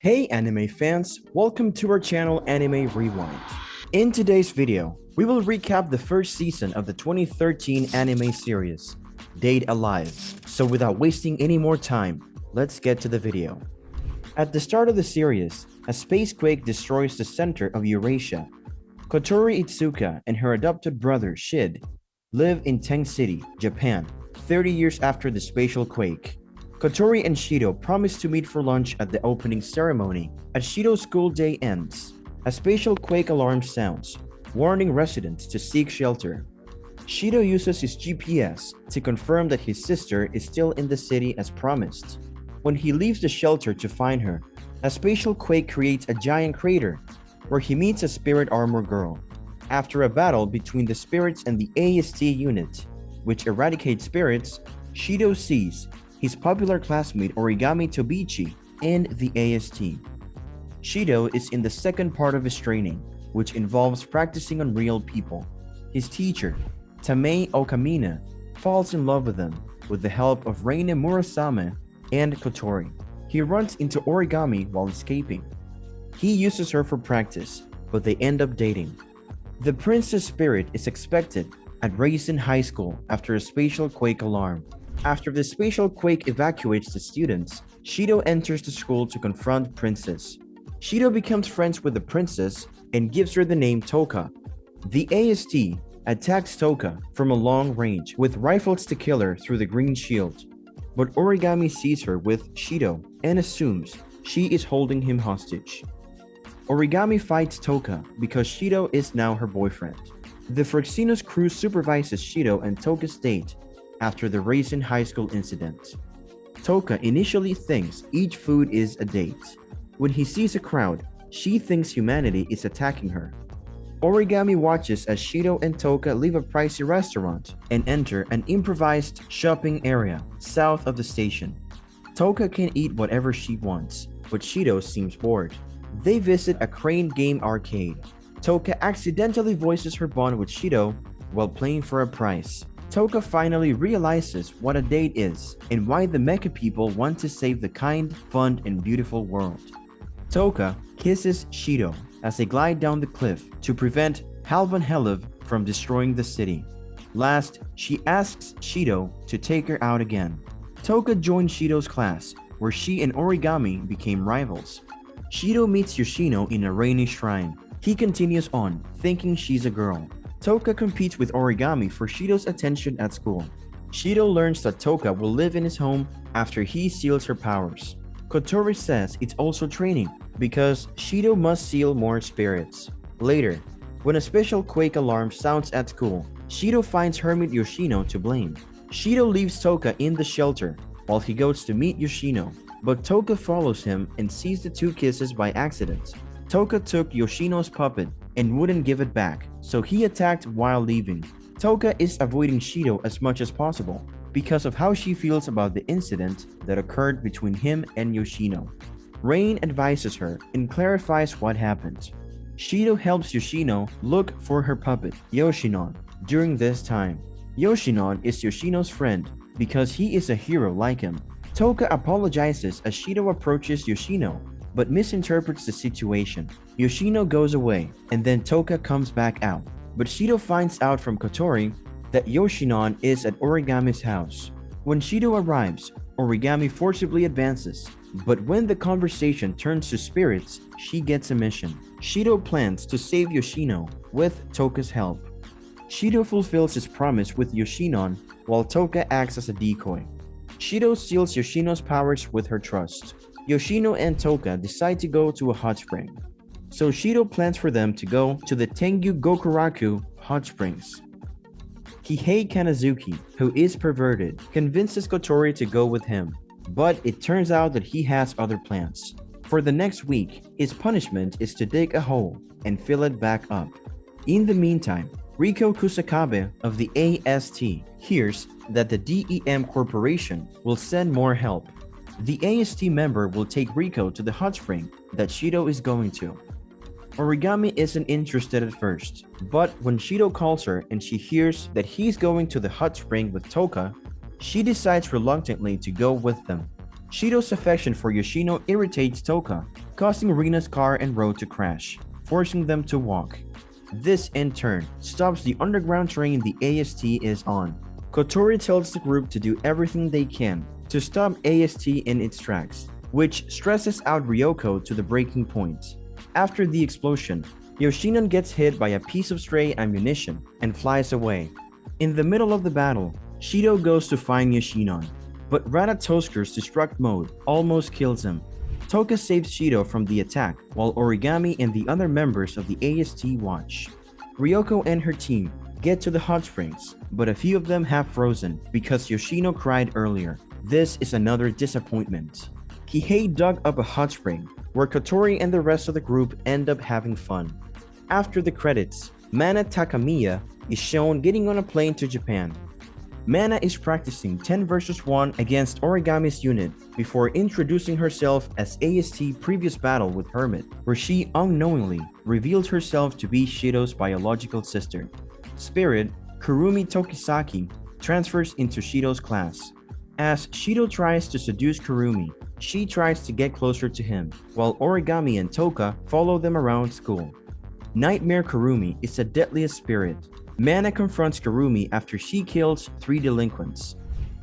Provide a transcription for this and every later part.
Hey anime fans, welcome to our channel Anime Rewind. In today's video, we will recap the first season of the 2013 anime series, Date Alive. So without wasting any more time, let's get to the video. At the start of the series, a space quake destroys the center of Eurasia. Kotori Itsuka and her adopted brother Shid live in Teng City, Japan, 30 years after the spatial quake. Kotori and Shido promise to meet for lunch at the opening ceremony. As Shido's school day ends, a spatial quake alarm sounds, warning residents to seek shelter. Shido uses his GPS to confirm that his sister is still in the city as promised. When he leaves the shelter to find her, a spatial quake creates a giant crater where he meets a spirit armor girl. After a battle between the spirits and the AST unit, which eradicates spirits, Shido sees his popular classmate Origami Tobichi and the AST. Shido is in the second part of his training, which involves practicing on real people. His teacher, Tamei Okamina, falls in love with him with the help of Reine Murasame and Kotori. He runs into Origami while escaping. He uses her for practice, but they end up dating. The princess spirit is expected at Raisin High School after a spatial quake alarm. After the spatial quake evacuates the students, Shido enters the school to confront Princess. Shido becomes friends with the princess and gives her the name Tohka. The AST attacks Tohka from a long range with rifles to kill her through the green shield. But Origami sees her with Shido and assumes she is holding him hostage. Origami fights Tohka because Shido is now her boyfriend. The Phrixenos crew supervises Shido and Tohka's date after the Raisin High School incident. Tohka initially thinks each food is a date. When he sees a crowd, she thinks humanity is attacking her. Origami watches as Shido and Tohka leave a pricey restaurant and enter an improvised shopping area south of the station. Tohka can eat whatever she wants, but Shido seems bored. They visit a crane game arcade. Tohka accidentally voices her bond with Shido while playing for a prize. Tohka finally realizes what a date is and why the mecha people want to save the kind, fun, and beautiful world. Tohka kisses Shido as they glide down the cliff to prevent Halvan Helev from destroying the city. Last, she asks Shido to take her out again. Tohka joins Shido's class, where she and Origami became rivals. Shido meets Yoshino in a rainy shrine. He continues on, thinking she's a girl. Tohka competes with Origami for Shido's attention at school. Shido learns that Tohka will live in his home after he seals her powers. Kotori says it's also training because Shido must seal more spirits. Later, when a special quake alarm sounds at school, Shido finds Hermit Yoshino to blame. Shido leaves Tohka in the shelter while he goes to meet Yoshino, but Tohka follows him and sees the two kisses by accident. Tohka took Yoshino's puppet and wouldn't give it back, so he attacked while leaving. Tohka is avoiding Shido as much as possible because of how she feels about the incident that occurred between him and Yoshino. Rain advises her and clarifies what happened. Shido helps Yoshino look for her puppet, Yoshinon, during this time. Yoshinon is Yoshino's friend because he is a hero like him. Tohka apologizes as Shido approaches Yoshino, but misinterprets the situation. Yoshino goes away, and then Tohka comes back out. But Shido finds out from Kotori that Yoshinon is at Origami's house. When Shido arrives, Origami forcibly advances, but when the conversation turns to spirits, she gets a mission. Shido plans to save Yoshino with Tohka's help. Shido fulfills his promise with Yoshinon while Tohka acts as a decoy. Shido seals Yoshino's powers with her trust. Yoshino and Tohka decide to go to a hot spring, so Shido plans for them to go to the Tengu Gokuraku hot springs. Kihei Kanazuki, who is perverted, convinces Kotori to go with him, but it turns out that he has other plans. For the next week, his punishment is to dig a hole and fill it back up. In the meantime, Riko Kusakabe of the AST hears that the DEM Corporation will send more help. The AST member will take Riko to the hot spring that Shido is going to. Origami isn't interested at first, but when Shido calls her and she hears that he's going to the hot spring with Tohka, she decides reluctantly to go with them. Shido's affection for Yoshino irritates Tohka, causing Rina's car and road to crash, forcing them to walk. This, in turn, stops the underground train the AST is on. Kotori tells the group to do everything they can to stop AST in its tracks, which stresses out Ryoko to the breaking point. After the explosion, Yoshino gets hit by a piece of stray ammunition and flies away. In the middle of the battle, Shido goes to find Yoshino, but Ratatosker's destruct mode almost kills him. Tohka saves Shido from the attack, while Origami and the other members of the AST watch. Ryoko and her team get to the hot springs, but a few of them have frozen because Yoshino cried earlier. This is another disappointment. Kihei dug up a hot spring, where Kotori and the rest of the group end up having fun. After the credits, Mana Takamiya is shown getting on a plane to Japan. Mana is practicing 10 vs 1 against Origami's unit before introducing herself as AST previous battle with Hermit, where she unknowingly revealed herself to be Shido's biological sister. Spirit, Kurumi Tokisaki, transfers into Shido's class. As Shido tries to seduce Kurumi, she tries to get closer to him, while Origami and Tohka follow them around school. Nightmare Kurumi is the deadliest spirit. Mana confronts Kurumi after she kills 3 delinquents.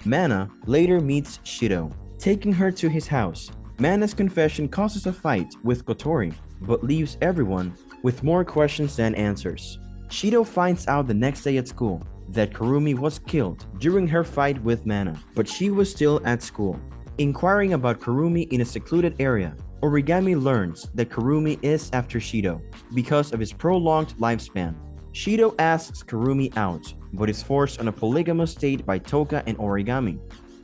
Mana later meets Shido, taking her to his house. Mana's confession causes a fight with Kotori, but leaves everyone with more questions than answers. Shido finds out the next day at school that Kurumi was killed during her fight with Mana, but she was still at school. Inquiring about Kurumi in a secluded area, Origami learns that Kurumi is after Shido because of his prolonged lifespan. Shido asks Kurumi out, but is forced on a polygamous date by Tohka and Origami.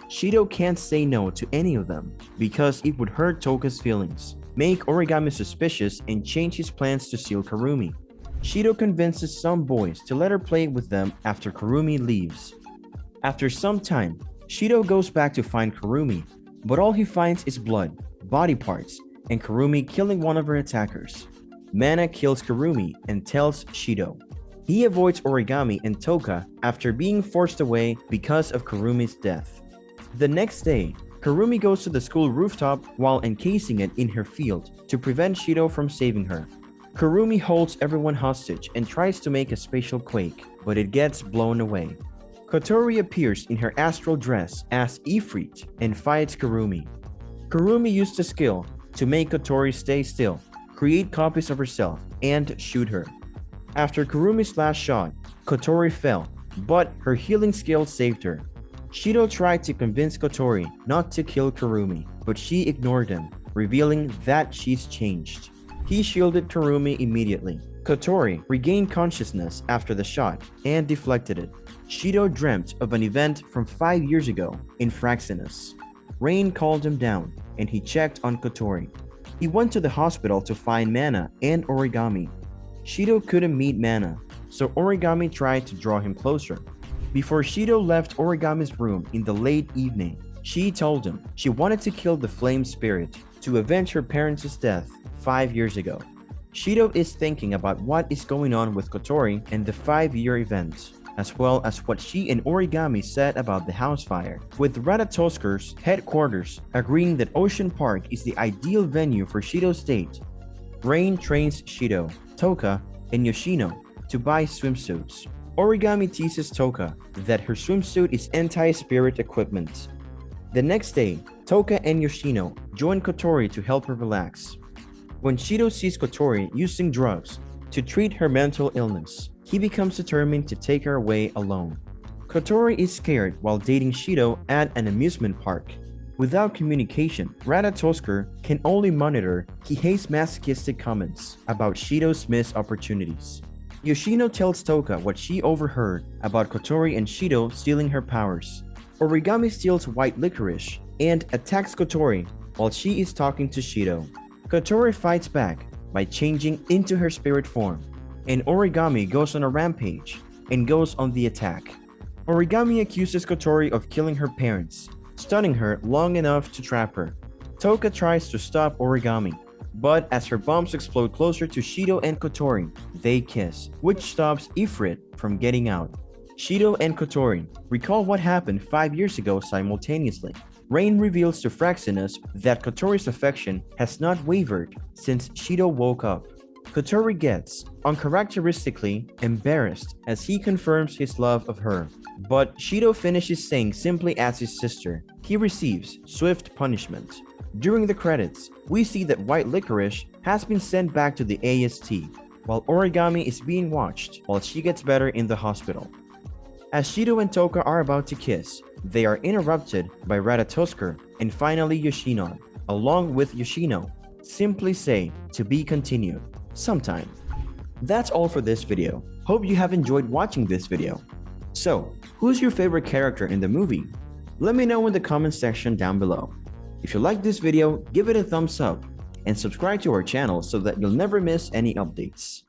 Shido can't say no to any of them because it would hurt Tohka's feelings, make Origami suspicious, and change his plans to steal Kurumi. Shido convinces some boys to let her play with them after Kurumi leaves. After some time, Shido goes back to find Kurumi, but all he finds is blood, body parts, and Kurumi killing one of her attackers. Mana kills Kurumi and tells Shido. He avoids Origami and Tohka after being forced away because of Kurumi's death. The next day, Kurumi goes to the school rooftop while encasing it in her field to prevent Shido from saving her. Kurumi holds everyone hostage and tries to make a spatial quake, but it gets blown away. Kotori appears in her astral dress as Ifrit and fights Kurumi. Kurumi used the skill to make Kotori stay still, create copies of herself, and shoot her. After Kurumi's last shot, Kotori fell, but her healing skill saved her. Shido tried to convince Kotori not to kill Kurumi, but she ignored him, revealing that she's changed. He shielded Kurumi immediately. Kotori regained consciousness after the shot and deflected it. Shido dreamt of an event from 5 years ago in Fraxinus. Rain called him down, and he checked on Kotori. He went to the hospital to find Mana and Origami. Shido couldn't meet Mana, so Origami tried to draw him closer. Before Shido left Origami's room in the late evening, she told him she wanted to kill the flame spirit to avenge her parents' death 5 years ago. Shido is thinking about what is going on with Kotori and the 5-year event, as well as what she and Origami said about the house fire, with Ratatosker's headquarters agreeing that Ocean Park is the ideal venue for Shido's date. Rain trains Shido, Tohka, and Yoshino to buy swimsuits. Origami teases Tohka that her swimsuit is anti-spirit equipment. The next day, Tohka and Yoshino join Kotori to help her relax. When Shido sees Kotori using drugs to treat her mental illness, he becomes determined to take her away alone. Kotori is scared while dating Shido at an amusement park. Without communication, Ratatosker can only monitor Kihei's masochistic comments about Shido's missed opportunities. Yoshino tells Tohka what she overheard about Kotori and Shido stealing her powers. Origami steals white licorice and attacks Kotori while she is talking to Shido. Kotori fights back by changing into her spirit form, and Origami goes on a rampage and goes on the attack. Origami accuses Kotori of killing her parents, stunning her long enough to trap her. Tohka tries to stop Origami, but as her bombs explode closer to Shido and Kotori, they kiss, which stops Ifrit from getting out. Shido and Kotori recall what happened 5 years ago simultaneously. Rain reveals to Fraxinus that Kotori's affection has not wavered since Shido woke up. Kotori gets, uncharacteristically, embarrassed as he confirms his love of her. But Shido finishes saying simply as his sister. He receives swift punishment. During the credits, we see that White Licorice has been sent back to the AST, while Origami is being watched while she gets better in the hospital. As Shido and Tohka are about to kiss, they are interrupted by Ratatoskr and finally Yoshinon, along with Yoshino. Simply say, to be continued, sometime. That's all for this video. Hope you have enjoyed watching this video. So, who's your favorite character in the movie? Let me know in the comment section down below. If you like this video, give it a thumbs up and subscribe to our channel so that you'll never miss any updates.